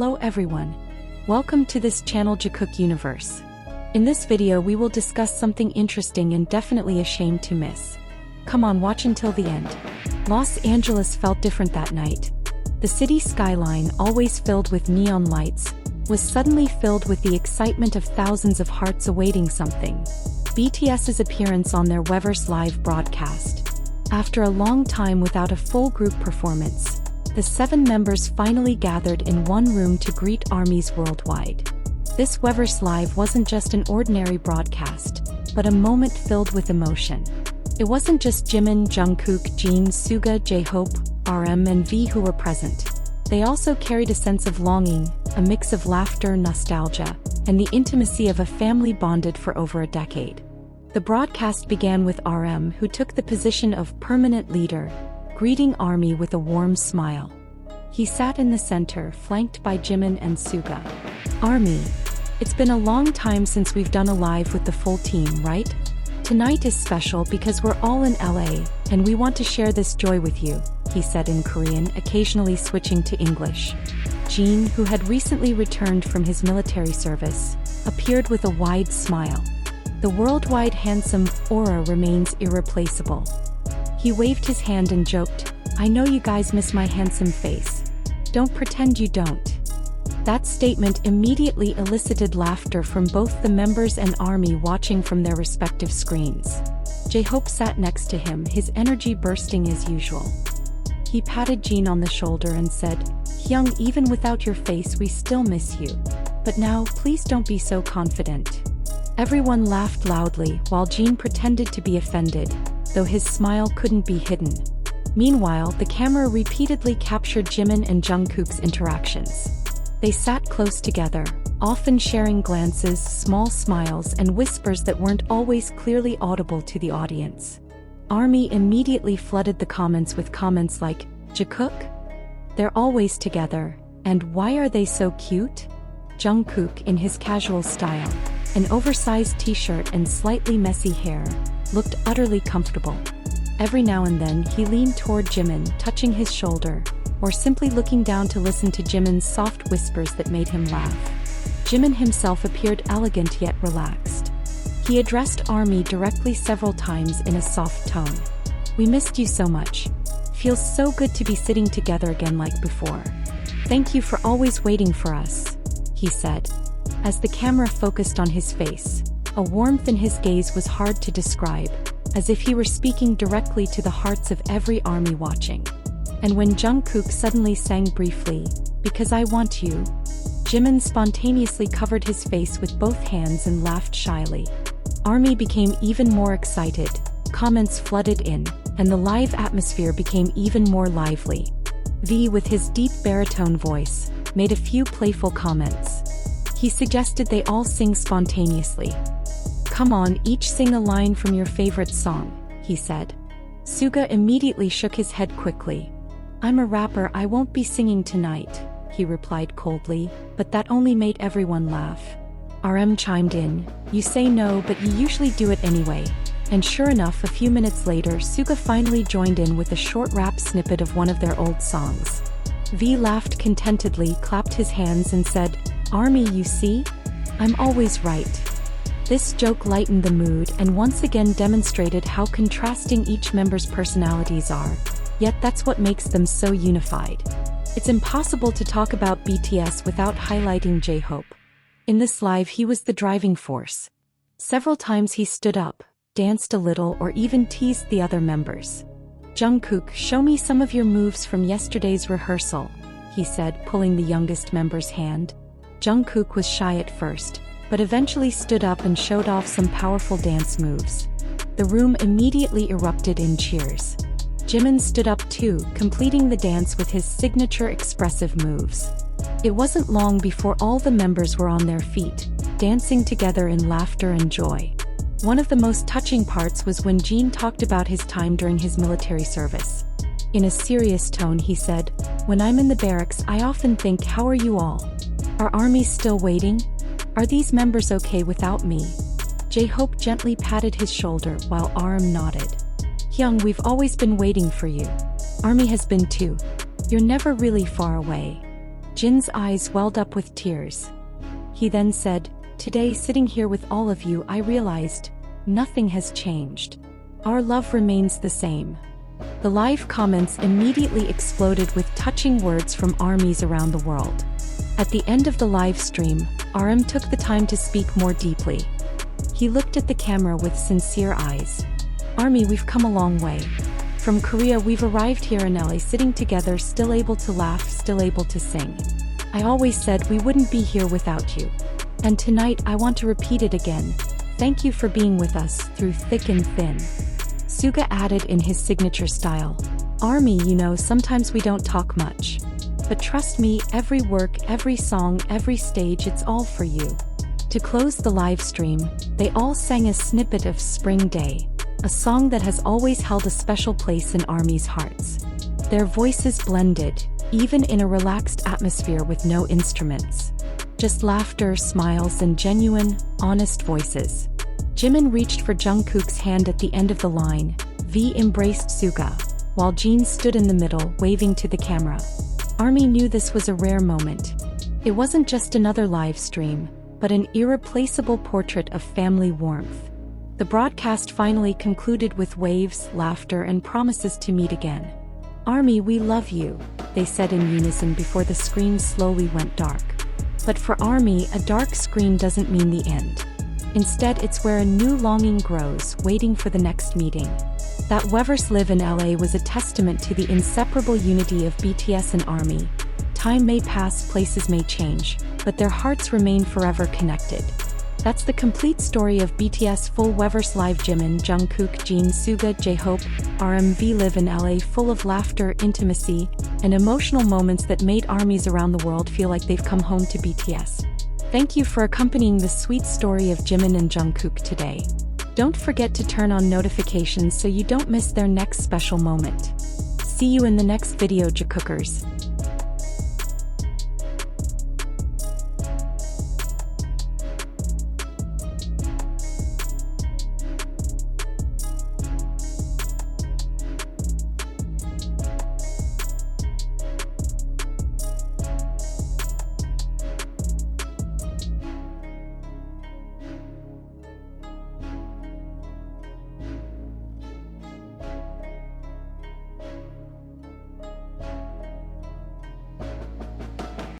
Hello everyone. Welcome to this channel JIKOOK Universe. In this video we will discuss something interesting and definitely a shame to miss. Come on, watch until the end. Los Angeles felt different that night. The city skyline, always filled with neon lights, was suddenly filled with the excitement of thousands of hearts awaiting something. BTS's appearance on their Weverse live broadcast. After a long time without a full group performance, the 7 members finally gathered in one room to greet ARMYs worldwide. This Weverse Live wasn't just an ordinary broadcast, but a moment filled with emotion. It wasn't just Jimin, Jungkook, Jin, Suga, J-Hope, RM and V who were present. They also carried a sense of longing, a mix of laughter, nostalgia, and the intimacy of a family bonded for over a decade. The broadcast began with RM, who took the position of permanent leader, greeting ARMY with a warm smile. He sat in the center, flanked by Jimin and Suga. ARMY, it's been a long time since we've done a live with the full team, right? Tonight is special because we're all in LA, and we want to share this joy with you, he said in Korean, occasionally switching to English. Jin, who had recently returned from his military service, appeared with a wide smile. The worldwide handsome aura remains irreplaceable. He waved his hand and joked, "I know you guys miss my handsome face. Don't pretend you don't." That statement immediately elicited laughter from both the members and ARMY watching from their respective screens. J-Hope sat next to him, his energy bursting as usual. He patted Jin on the shoulder and said, "Hyung, even without your face we still miss you. But now, please don't be so confident." Everyone laughed loudly while Jin pretended to be offended, though his smile couldn't be hidden. Meanwhile, the camera repeatedly captured Jimin and Jungkook's interactions. They sat close together, often sharing glances, small smiles, and whispers that weren't always clearly audible to the audience. ARMY immediately flooded the comments with comments like, "JIKOOK? They're always together, and why are they so cute?" Jungkook, in his casual style, an oversized t-shirt and slightly messy hair, looked utterly comfortable. Every now and then he leaned toward Jimin, touching his shoulder, or simply looking down to listen to Jimin's soft whispers that made him laugh. Jimin himself appeared elegant yet relaxed. He addressed ARMY directly several times in a soft tone. "We missed you so much. Feels so good to be sitting together again like before. Thank you for always waiting for us," he said. As the camera focused on his face, a warmth in his gaze was hard to describe, as if he were speaking directly to the hearts of every ARMY watching. And when Jungkook suddenly sang briefly, "Because I Want You," Jimin spontaneously covered his face with both hands and laughed shyly. ARMY became even more excited, comments flooded in, and the live atmosphere became even more lively. V, with his deep baritone voice, made a few playful comments. He suggested they all sing spontaneously. "Come on, each sing a line from your favorite song," he said. Suga immediately shook his head quickly. "I'm a rapper, I won't be singing tonight," he replied coldly, but that only made everyone laugh. RM chimed in, "You say no, but you usually do it anyway." And sure enough, a few minutes later, Suga finally joined in with a short rap snippet of one of their old songs. V laughed contentedly, clapped his hands and said, "ARMY, you see? I'm always right." This joke lightened the mood and once again demonstrated how contrasting each member's personalities are, yet that's what makes them so unified. It's impossible to talk about BTS without highlighting J-Hope. In this live he was the driving force. Several times he stood up, danced a little, or even teased the other members. "Jungkook, show me some of your moves from yesterday's rehearsal," he said, pulling the youngest member's hand. Jungkook was shy at first, but eventually stood up and showed off some powerful dance moves. The room immediately erupted in cheers. Jimin stood up too, completing the dance with his signature expressive moves. It wasn't long before all the members were on their feet, dancing together in laughter and joy. One of the most touching parts was when Jin talked about his time during his military service. In a serious tone he said, "When I'm in the barracks I often think, how are you all? Are ARMYs still waiting? Are these members okay without me?" J-Hope gently patted his shoulder while RM nodded. "Hyung, we've always been waiting for you. ARMY has been too. You're never really far away." Jin's eyes welled up with tears. He then said, "Today, sitting here with all of you, I realized nothing has changed. Our love remains the same." The live comments immediately exploded with touching words from ARMYs around the world. At the end of the live stream, RM took the time to speak more deeply. He looked at the camera with sincere eyes. "ARMY, we've come a long way. From Korea, we've arrived here in LA sitting together, still able to laugh, still able to sing. I always said we wouldn't be here without you. And tonight I want to repeat it again. Thank you for being with us through thick and thin." Suga added in his signature style, "ARMY, you know, sometimes we don't talk much. But trust me, every work, every song, every stage, it's all for you." To close the live stream, they all sang a snippet of Spring Day, a song that has always held a special place in ARMY's hearts. Their voices blended, even in a relaxed atmosphere with no instruments. Just laughter, smiles, and genuine, honest voices. Jimin reached for Jungkook's hand at the end of the line. V embraced Suga, while Jin stood in the middle, waving to the camera. ARMY knew this was a rare moment. It wasn't just another live stream, but an irreplaceable portrait of family warmth. The broadcast finally concluded with waves, laughter, and promises to meet again. "ARMY, we love you," they said in unison before the screen slowly went dark. But for ARMY, a dark screen doesn't mean the end. Instead, it's where a new longing grows, waiting for the next meeting. That Weverse live in LA was a testament to the inseparable unity of BTS and ARMY. Time may pass, places may change, but their hearts remain forever connected. That's the complete story of BTS full Weverse live. Jimin, Jungkook, Jin, Suga, J-Hope, RMV live in LA, full of laughter, intimacy, and emotional moments that made ARMYs around the world feel like they've come home to BTS. Thank you for accompanying the sweet story of Jimin and Jungkook today. Don't forget to turn on notifications so you don't miss their next special moment. See you in the next video, JIKOOKers.